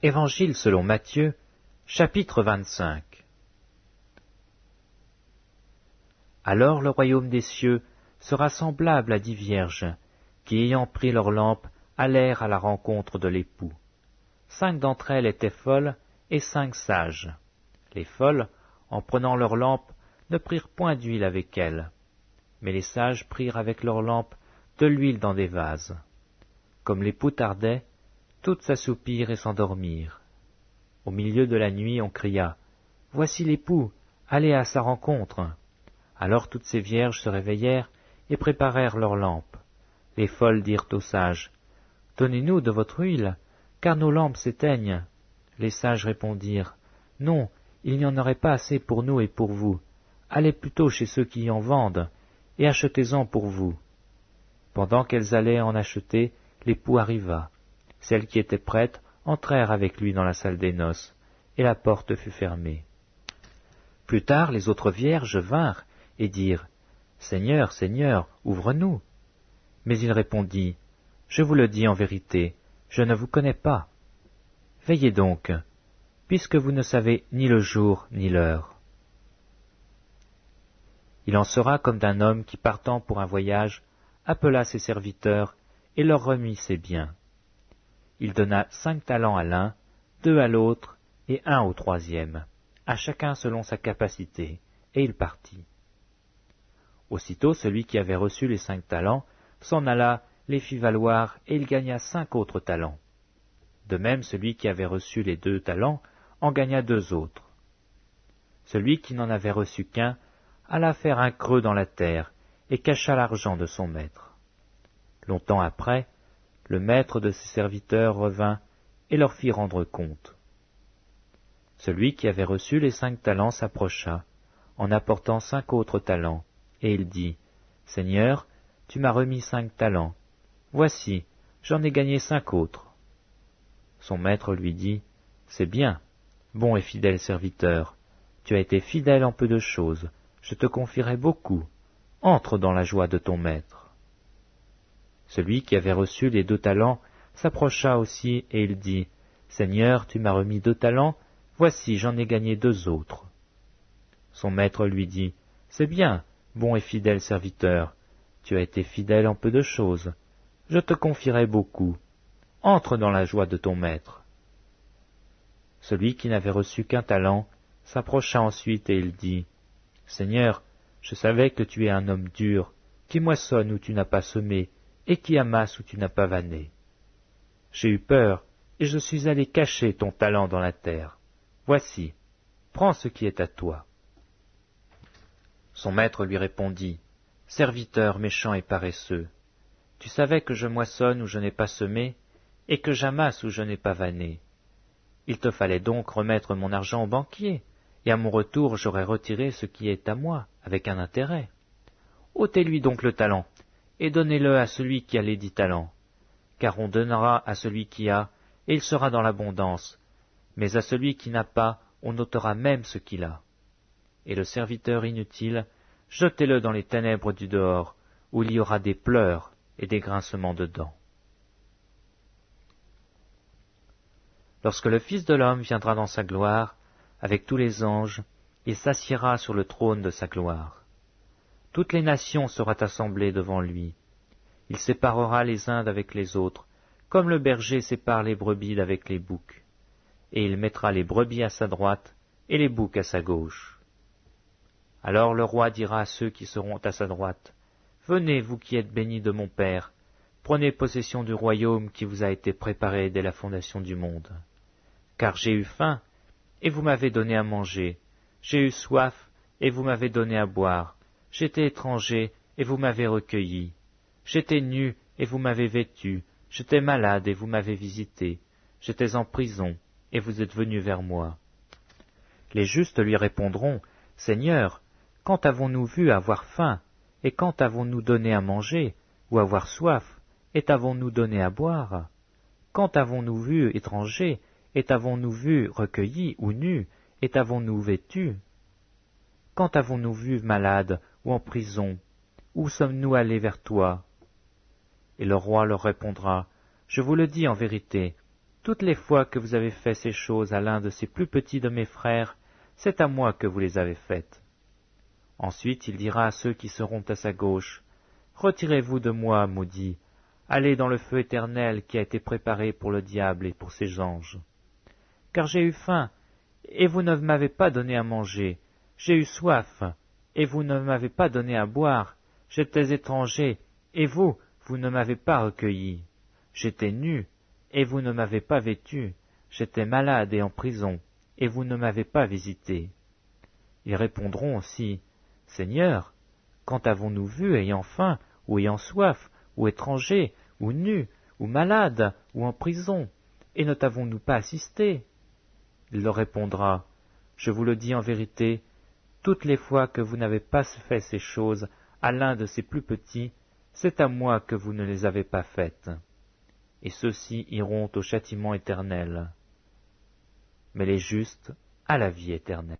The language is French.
Évangile selon Matthieu, chapitre 25. Alors le royaume des cieux sera semblable à 10 vierges, qui ayant pris leurs lampes, allèrent à la rencontre de l'époux. 5 d'entre elles étaient folles, et 5 sages. Les folles, en prenant leurs lampes, ne prirent point d'huile avec elles, mais les sages prirent avec leurs lampes de l'huile dans des vases. Comme l'époux tardait, toutes s'assoupirent et s'endormirent. Au milieu de la nuit, on cria « Voici l'époux, allez à sa rencontre !» Alors toutes ces vierges se réveillèrent et préparèrent leurs lampes. Les folles dirent aux sages « Donnez-nous de votre huile, car nos lampes s'éteignent. » Les sages répondirent « Non, il n'y en aurait pas assez pour nous et pour vous. Allez plutôt chez ceux qui en vendent, et achetez-en pour vous. » Pendant qu'elles allaient en acheter, l'époux arriva. Celles qui étaient prêtes entrèrent avec lui dans la salle des noces, et la porte fut fermée. Plus tard, les autres vierges vinrent et dirent « Seigneur, Seigneur, ouvre-nous !» Mais il répondit « Je vous le dis en vérité, je ne vous connais pas. Veillez donc, puisque vous ne savez ni le jour ni l'heure. » Il en sera comme d'un homme qui, partant pour un voyage, appela ses serviteurs et leur remit ses biens. Il donna 5 talents à l'un, 2 à l'autre et 1 au troisième, à chacun selon sa capacité, et il partit. Aussitôt celui qui avait reçu les 5 talents s'en alla, les fit valoir, et il gagna 5 autres talents. De même celui qui avait reçu les 2 talents en gagna 2 autres. Celui qui n'en avait reçu qu'un alla faire un creux dans la terre, et cacha l'argent de son maître. Longtemps après, le maître de ses serviteurs revint et leur fit rendre compte. Celui qui avait reçu les 5 talents s'approcha, en apportant 5 autres talents, et il dit, « Seigneur, tu m'as remis 5 talents. Voici, j'en ai gagné 5 autres. » Son maître lui dit, « C'est bien, bon et fidèle serviteur. Tu as été fidèle en peu de choses, je te confierai beaucoup. Entre dans la joie de ton maître. » Celui qui avait reçu les 2 talents s'approcha aussi, et il dit, « Seigneur, tu m'as remis 2 talents, voici, j'en ai gagné 2 autres. » Son maître lui dit, « C'est bien, bon et fidèle serviteur, tu as été fidèle en peu de choses, je te confierai beaucoup. Entre dans la joie de ton maître. » Celui qui n'avait reçu qu'un talent s'approcha ensuite, et il dit, « Seigneur, je savais que tu es un homme dur, qui moissonne où tu n'as pas semé, et qui amasse où tu n'as pas vanné. J'ai eu peur, et je suis allé cacher ton talent dans la terre. Voici, prends ce qui est à toi. » Son maître lui répondit, « Serviteur méchant et paresseux, tu savais que je moissonne où je n'ai pas semé, et que j'amasse où je n'ai pas vanné. Il te fallait donc remettre mon argent au banquier, et à mon retour j'aurais retiré ce qui est à moi, avec un intérêt. Ôtez-lui donc le talent, et donnez-le à celui qui a les 10 talents, car on donnera à celui qui a, et il sera dans l'abondance, mais à celui qui n'a pas, on ôtera même ce qu'il a. Et le serviteur inutile, jetez-le dans les ténèbres du dehors, où il y aura des pleurs et des grincements de dents. Lorsque le Fils de l'homme viendra dans sa gloire, avec tous les anges, il s'assiera sur le trône de sa gloire. Toutes les nations seront assemblées devant lui. Il séparera les uns d'avec les autres, comme le berger sépare les brebis d'avec les boucs. Et il mettra les brebis à sa droite et les boucs à sa gauche. Alors le roi dira à ceux qui seront à sa droite, « Venez, vous qui êtes bénis de mon Père, prenez possession du royaume qui vous a été préparé dès la fondation du monde. Car j'ai eu faim, et vous m'avez donné à manger, j'ai eu soif, et vous m'avez donné à boire. J'étais étranger, et vous m'avez recueilli. J'étais nu, et vous m'avez vêtu. J'étais malade, et vous m'avez visité. J'étais en prison, et vous êtes venus vers moi. » Les justes lui répondront, « Seigneur, quand avons-nous vu avoir faim, et quand avons-nous donné à manger, ou avoir soif, et t'avons-nous donné à boire? Quand avons-nous vu étranger, et t'avons-nous vu recueilli ou nu, et t'avons-nous vêtu? Quand avons-nous vu malade ou en prison? Où sommes-nous allés vers toi? » Et le roi leur répondra, « Je vous le dis en vérité, toutes les fois que vous avez fait ces choses à l'un de ces plus petits de mes frères, c'est à moi que vous les avez faites. Ensuite il dira à ceux qui seront à sa gauche, retirez-vous de moi, maudits, allez dans le feu éternel qui a été préparé pour le diable et pour ses anges. Car j'ai eu faim, et vous ne m'avez pas donné à manger, j'ai eu soif, et vous ne m'avez pas donné à boire, j'étais étranger, et vous ne m'avez pas recueilli. J'étais nu, et vous ne m'avez pas vêtu, j'étais malade et en prison, et vous ne m'avez pas visité. Ils répondront aussi, Seigneur, quand avons-nous vu ayant faim, ou ayant soif, ou étranger, ou nu, ou malade, ou en prison, et ne t'avons-nous pas assisté? Il leur répondra, je vous le dis en vérité, toutes les fois que vous n'avez pas fait ces choses à l'un de ces plus petits, c'est à moi que vous ne les avez pas faites. Et ceux-ci iront au châtiment éternel, mais les justes à la vie éternelle.